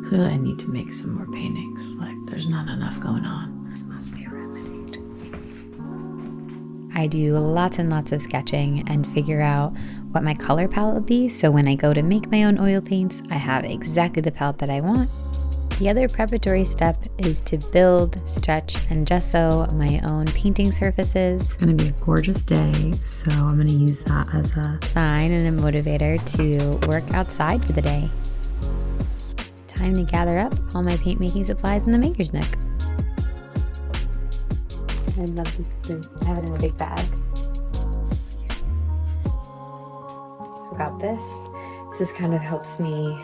Clearly I need to make some more paintings. Like, there's not enough going on. This must be a remedy. I do lots and lots of sketching and figure out what my color palette will be, so when I go to make my own oil paints, I have exactly the palette that I want. The other preparatory step is to build, stretch, and gesso my own painting surfaces. It's gonna be a gorgeous day, so I'm gonna use that as a sign and a motivator to work outside for the day. Time to gather up all my paint making supplies in the maker's nook. I love this blue. I have it in a big bag. So I got this. So this kind of helps me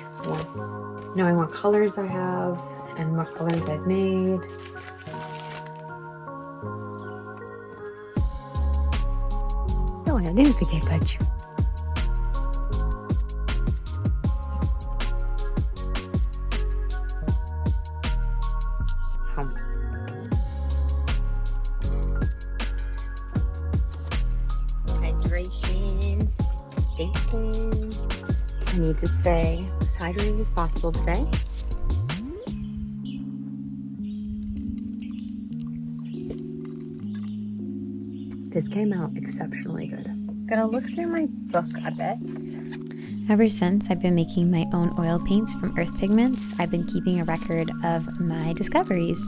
knowing what colors I have and what colors I've made. Oh, and I didn't forget about you. Hydration. I need to stay as hydrated as possible today. This came out exceptionally good. Gonna look through my book a bit. Ever since I've been making my own oil paints from earth pigments, I've been keeping a record of my discoveries.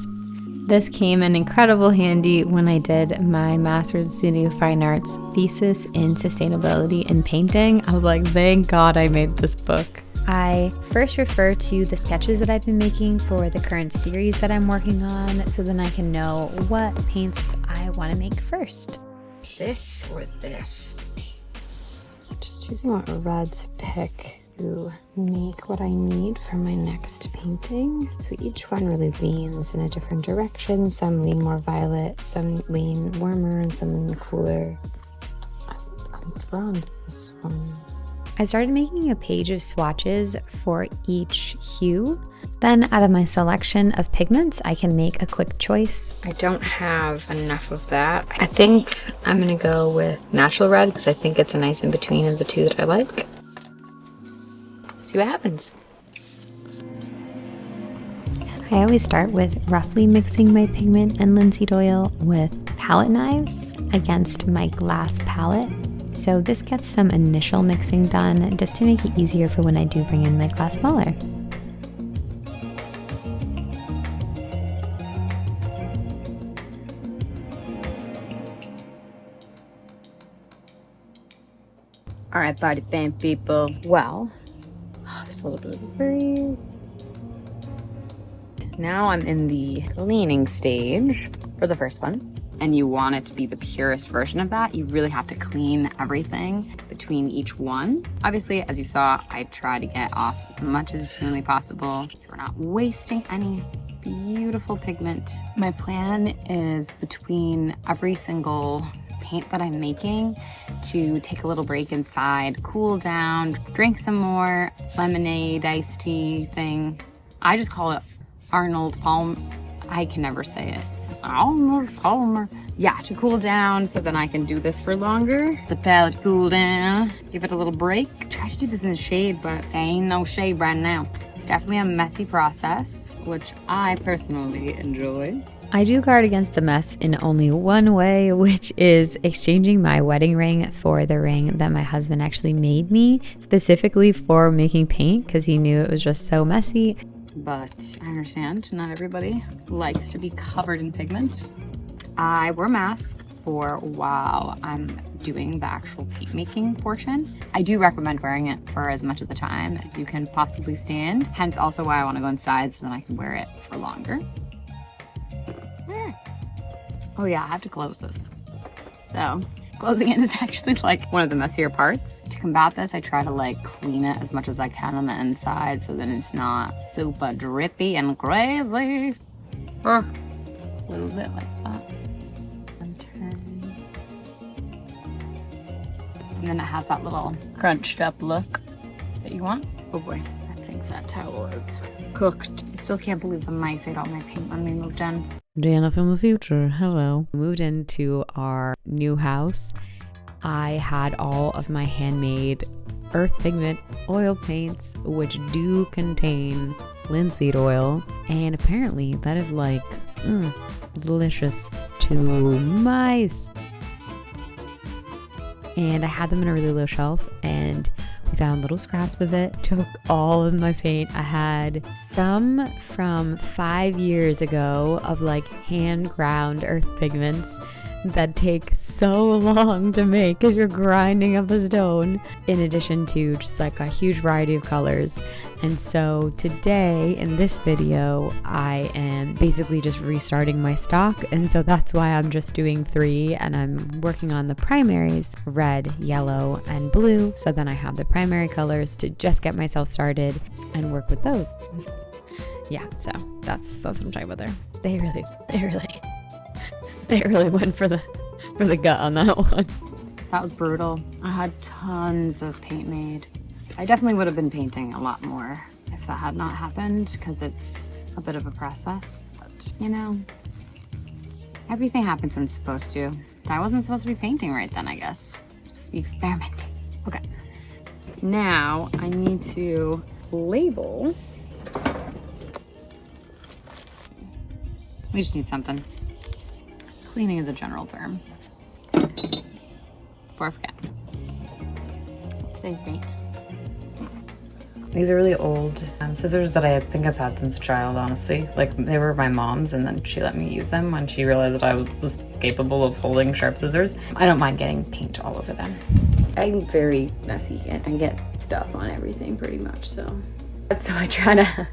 This came in incredible handy when I did my Master's in Studio Fine Arts thesis in sustainability in painting. I was like, thank God I made this book. I first refer to the sketches that I've been making for the current series that I'm working on, so then I can know what paints I want to make first. this or this. Just choosing what red to pick to make what I need for my next painting. So each one really leans in a different direction. Some lean more violet, some lean warmer, and some lean cooler. I'm drawn to this one. I started making a page of swatches for each hue. Then out of my selection of pigments, I can make a quick choice. I don't have enough of that. I think I'm gonna go with natural red because I think it's a nice in between of the two that I like. See what happens. I always start with roughly mixing my pigment and linseed oil with palette knives against my glass palette. So this gets some initial mixing done just to make it easier for when I do bring in my glass molar. All right, body paint people. Well, there's a little bit of a breeze. Now I'm in the leaning stage for the first one. And you want it to be the purest version of that, you really have to clean everything between each one. Obviously, as you saw, I try to get off as much as humanly possible so we're not wasting any beautiful pigment. My plan is between every single paint that I'm making to take a little break inside, cool down, drink some more lemonade, iced tea thing. I just call it Arnold Palmer. I can never say it. Arnold Palmer. Yeah, to cool down so then I can do this for longer. The palette cool down, give it a little break. Try to do this in the shade, but there ain't no shade right now. It's definitely a messy process, which I personally enjoy. I do guard against the mess in only one way, which is exchanging my wedding ring for the ring that my husband actually made me specifically for making paint because he knew it was just so messy. But I understand not everybody likes to be covered in pigment. I wear a mask for while I'm doing the actual paint making portion. I do recommend wearing it for as much of the time as you can possibly stand. Hence also why I want to go inside so then I can wear it for longer. Oh yeah, I have to close this. So closing it is actually like one of the messier parts. To combat this, I try to like clean it as much as I can on the inside so then it's not super drippy and crazy. A little bit like that. And turn. And then it has that little crunched up look that you want. Oh boy, I think that towel is cooked. I still can't believe the mice ate all my paint when we moved in. Deanna from the future, hello. Moved into our new house. I had all of my handmade earth pigment oil paints, which do contain linseed oil, and apparently that is like delicious to mice. And I had them in a really low shelf, and we found little scraps of it, took all of my paint. I had some from 5 years ago of like hand ground earth pigments that take so long to make because you're grinding up a stone, in addition to just like a huge variety of colors. And so today in this video, I am basically just restarting my stock, and so that's why I'm just doing 3, and I'm working on the primaries, red, yellow, and blue, so then I have the primary colors to just get myself started and work with those. Yeah, so that's what I'm talking about there. They really went for the gut on that one. That was brutal. I had tons of paint made. I definitely would have been painting a lot more if that had not happened, because it's a bit of a process, but you know, everything happens when it's supposed to. I wasn't supposed to be painting right then, I guess. I'm supposed to be experimenting. Okay. Now I need to label. We just need something. Cleaning is a general term. Before I forget. What's today's date? These are really old scissors that I think I've had since a child, honestly. Like, they were my mom's, and then she let me use them when she realized that I was capable of holding sharp scissors. I don't mind getting paint all over them. I'm very messy and I get stuff on everything pretty much, so I try to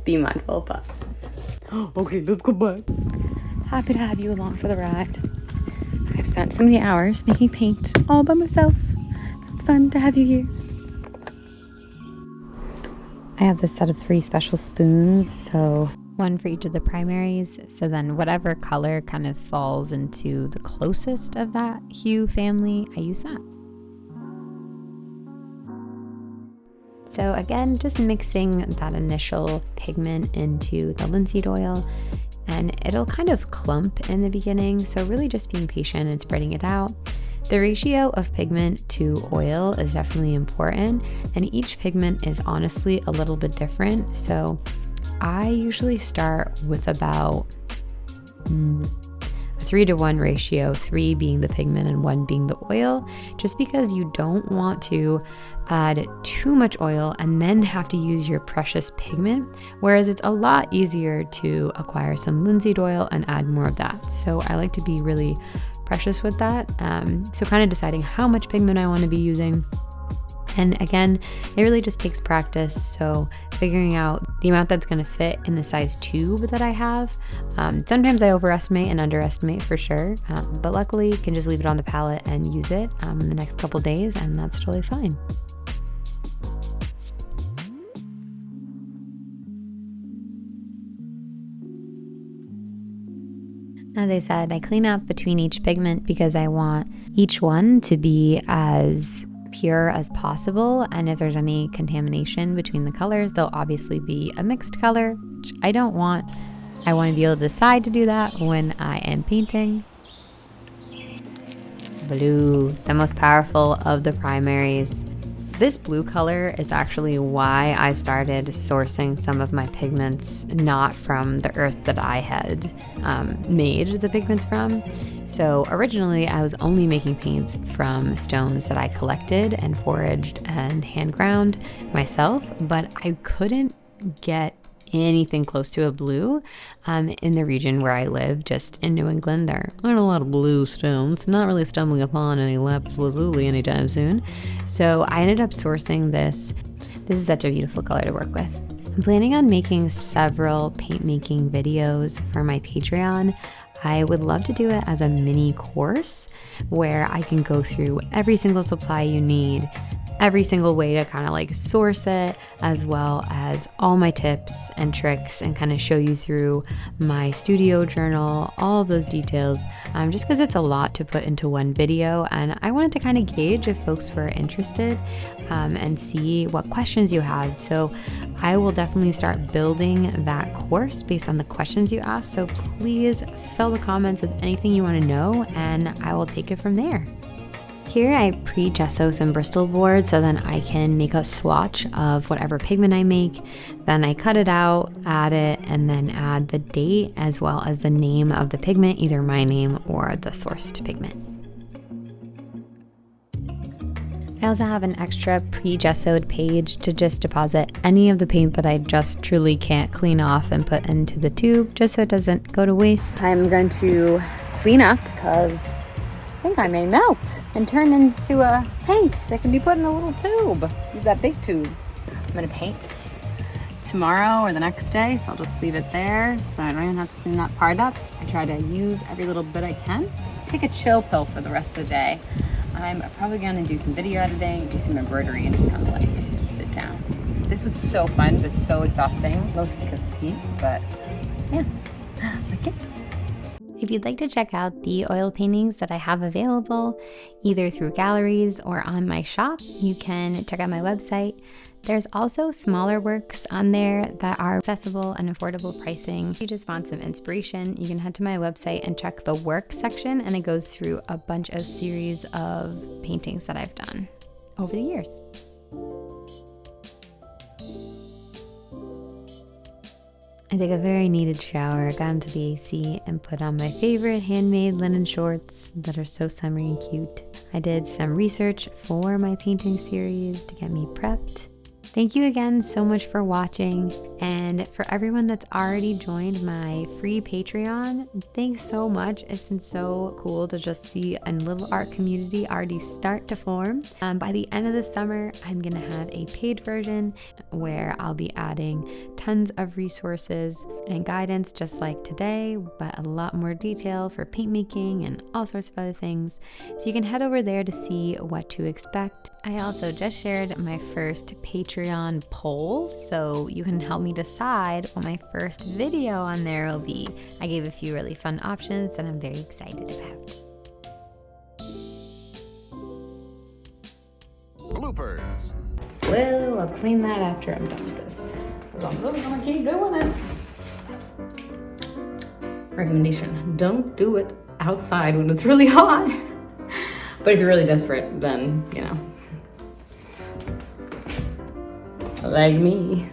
be mindful, but okay, let's go back. Happy to have you along for the ride. I've spent so many hours making paint all by myself. It's fun to have you here. I have this set of 3 special spoons, so one for each of the primaries, so then whatever color kind of falls into the closest of that hue family, I use that. So again, just mixing that initial pigment into the linseed oil, and it'll kind of clump in the beginning, so really just being patient and spreading it out. The ratio of pigment to oil is definitely important, and each pigment is honestly a little bit different. So I usually start with about a 3-to-1 ratio, 3 being the pigment and 1 being the oil, just because you don't want to add too much oil and then have to use your precious pigment, whereas it's a lot easier to acquire some linseed oil and add more of that. So I like to be really precious with that. So kind of deciding how much pigment I want to be using. And again, it really just takes practice. So figuring out the amount that's going to fit in the size tube that I have. Sometimes I overestimate and underestimate for sure. But luckily you can just leave it on the palette and use it in the next couple days, and that's totally fine. As I said, I clean up between each pigment because I want each one to be as pure as possible, and if there's any contamination between the colors, they'll obviously be a mixed color, which I don't want. I want to be able to decide to do that when I am painting. Blue, the most powerful of the primaries. This blue color is actually why I started sourcing some of my pigments not from the earth that I had made the pigments from. So originally I was only making paints from stones that I collected and foraged and hand ground myself, but I couldn't get anything close to a blue in the region where I live, just in New England. There aren't a lot of blue stones, not really stumbling upon any lapis lazuli anytime soon. So I ended up sourcing this. This is such a beautiful color to work with. I'm planning on making several paint making videos for my Patreon. I would love to do it as a mini course where I can go through every single supply you need, every single way to kind of like source it, as well as all my tips and tricks, and kind of show you through my studio journal, all of those details, just because it's a lot to put into one video, and I wanted to kind of gauge if folks were interested and see what questions you had. So I will definitely start building that course based on the questions you asked, so please fill the comments with anything you want to know, and I will take it from there. Here I pre-gesso some Bristol board so then I can make a swatch of whatever pigment I make. Then I cut it out, add it, and then add the date as well as the name of the pigment, either my name or the sourced pigment. I also have an extra pre-gessoed page to just deposit any of the paint that I just truly can't clean off and put into the tube just so it doesn't go to waste. I'm going to clean up because I think I may melt and turn into a paint that can be put in a little tube. Use that big tube. I'm gonna paint tomorrow or the next day, so I'll just leave it there so I don't even have to clean that part up. I try to use every little bit I can. Take a chill pill for the rest of the day. I'm probably gonna do some video editing, do some embroidery, and just kind of like sit down. This was so fun, but so exhausting, mostly because of the heat, but yeah, okay. If you'd like to check out the oil paintings that I have available, either through galleries or on my shop, you can check out my website. There's also smaller works on there that are accessible and affordable pricing. If you just want some inspiration, you can head to my website and check the work section, and it goes through a bunch of series of paintings that I've done over the years. I took a very needed shower, got into the AC, and put on my favorite handmade linen shorts that are so summery and cute. I did some research for my painting series to get me prepped. Thank you again so much for watching, and for everyone that's already joined my free Patreon, thanks so much. It's been so cool to just see a little art community already start to form. By the end of the summer, I'm gonna have a paid version where I'll be adding tons of resources and guidance just like today, but a lot more detail for paint making and all sorts of other things. So you can head over there to see what to expect. I also just shared my first Patreon poll, so you can help me decide what my first video on there will be. I gave a few really fun options that I'm very excited about. Bloopers. Well, I'll clean that after I'm done with this, because I'm really gonna keep doing it. Recommendation, don't do it outside when it's really hot. But if you're really desperate, then, you know, like me.